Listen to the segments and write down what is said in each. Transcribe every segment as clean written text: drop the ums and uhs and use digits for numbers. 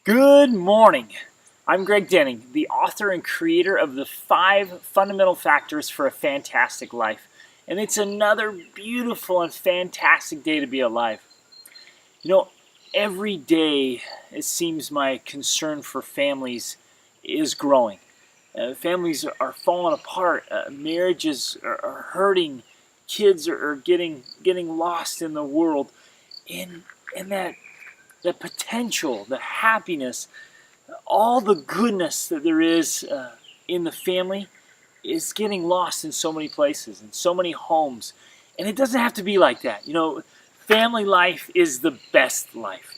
Good morning. I'm Greg Denning, the author and creator of the 5 Fundamental Factors for a Fantastic Life. And it's another beautiful and fantastic day to be alive. You know, every day it seems my concern for families is growing. Families are falling apart. Marriages are hurting. Kids are getting lost in the world. And that potential, the happiness, all the goodness that there is in the family is getting lost in so many places, in so many homes. And it doesn't have to be like that. Family life is the best life.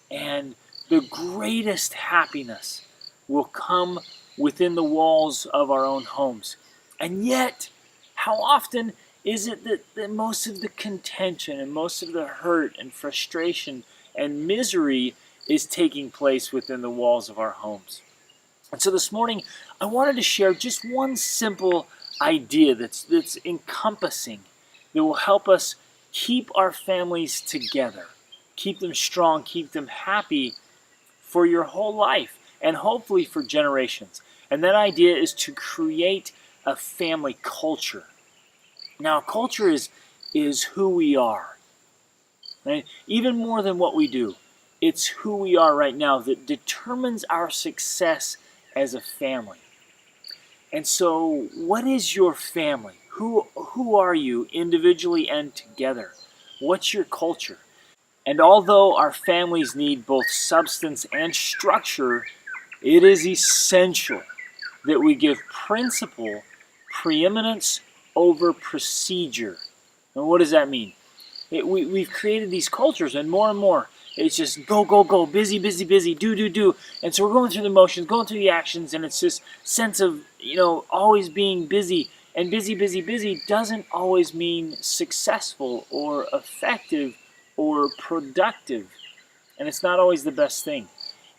And the greatest happiness will come within the walls of our own homes. And yet, how often is it that most of the contention and most of the hurt and frustration and misery is taking place within the walls of our homes? And so this morning, I wanted to share just one simple idea that's encompassing, that will help us keep our families together, keep them strong, keep them happy for your whole life, and hopefully for generations. And that idea is to create a family culture. Now, culture is who we are, right? Even more than what we do. It's who we are right now that determines our success as a family. And so, what is your family? Who are you individually and together? What's your culture? And although our families need both substance and structure, it is essential that we give principle preeminence over procedure. And what does that mean? We've created these cultures, and more, it's just go, go, go, busy, busy, busy, do. And so we're going through the motions, going through the actions, and it's this sense of, always being busy. And busy doesn't always mean successful or effective or productive. And it's not always the best thing.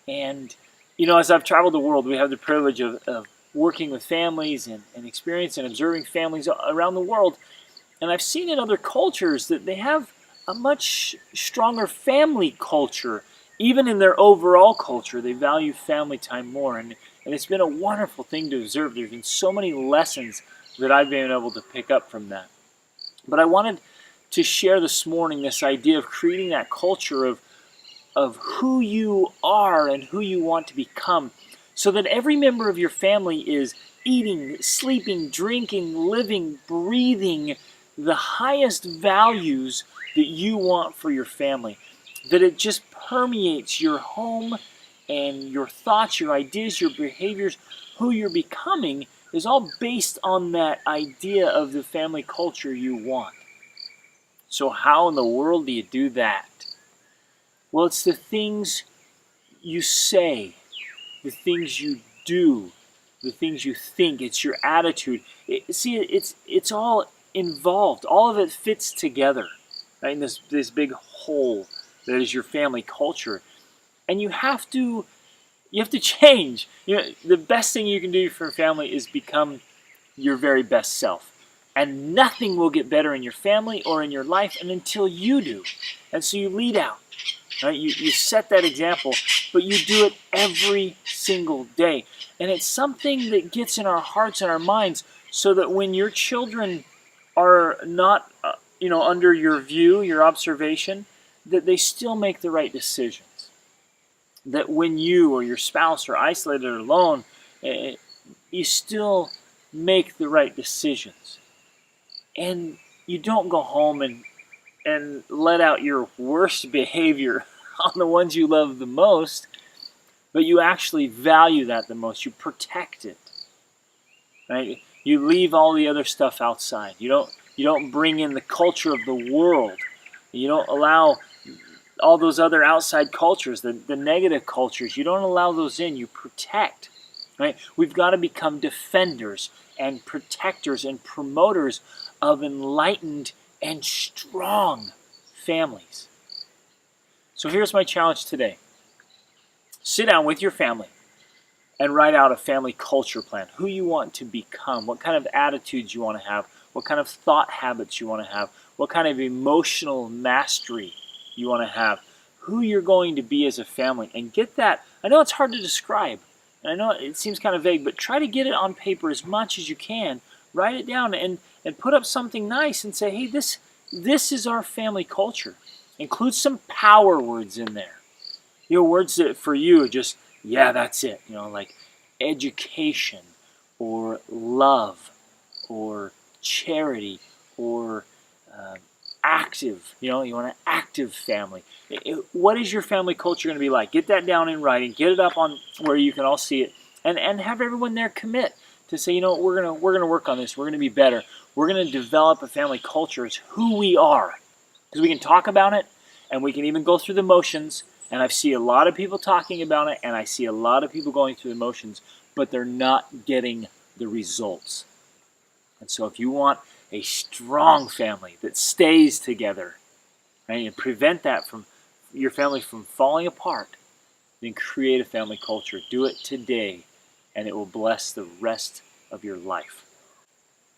And, as I've traveled the world, we have the privilege of working with families and experiencing and observing families around the world. And I've seen in other cultures that they have a much stronger family culture. Even in their overall culture, they value family time more. And it's been a wonderful thing to observe. There's been so many lessons that I've been able to pick up from that. But I wanted to share this morning this idea of creating that culture of who you are and who you want to become, so that every member of your family is eating, sleeping, drinking, living, breathing the highest values that you want for your family. That it just permeates your home and your thoughts, your ideas, your behaviors, who you're becoming is all based on that idea of the family culture you want. So how in the world do you do that? Well, it's the things you say, the things you do, the things you think. It's your attitude. It's all involved. All of it fits together, right, in this big whole that is your family culture. And you have to change. The best thing you can do for a family is become your very best self. And nothing will get better in your family or in your life until you do. And so you lead out. Right? You set that example, but you do it every single day. And it's something that gets in our hearts and our minds, so that when your children are not under your view, your observation, that they still make the right decisions. That when you or your spouse are isolated or alone, you still make the right decisions. And you don't go home and let out your worst behavior on the ones you love the most, but you actually value that the most. You protect it, right? You leave all the other stuff outside. You don't bring in the culture of the world. You don't allow all those other outside cultures, the negative cultures. You don't allow those in. You protect, right? We've got to become defenders and protectors and promoters of enlightened and strong families. So here's my challenge today. Sit down with your family and write out a family culture plan. Who you want to become, what kind of attitudes you want to have, what kind of thought habits you want to have, what kind of emotional mastery you want to have, who you're going to be as a family, and get that. I know it's hard to describe, and I know it seems kind of vague, but try to get it on paper as much as you can. Write it down and put up something nice and say, hey, this is our family culture. Include some power words in there. Words that for you are just, yeah, that's it. Like education or love or charity or active. You want an active family. What is your family culture going to be like? Get that down in writing. Get it up on where you can all see it, and have everyone there commit to say, we're gonna work on this. We're gonna be better. We're gonna develop a family culture as who we are, because we can talk about it, and we can even go through the motions. And I see a lot of people talking about it, and I see a lot of people going through the motions, but they're not getting the results. And so if you want a strong family that stays together, right, and prevent that from your family from falling apart, then create a family culture. Do it today, and it will bless the rest of your life.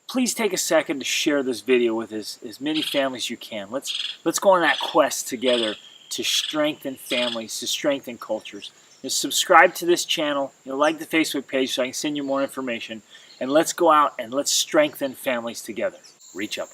Please take a second to share this video with as many families as you can. Let's go on that quest together to strengthen families, to strengthen cultures. Subscribe to this channel. Like the Facebook page so I can send you more information. And let's go out and let's strengthen families together. Reach up.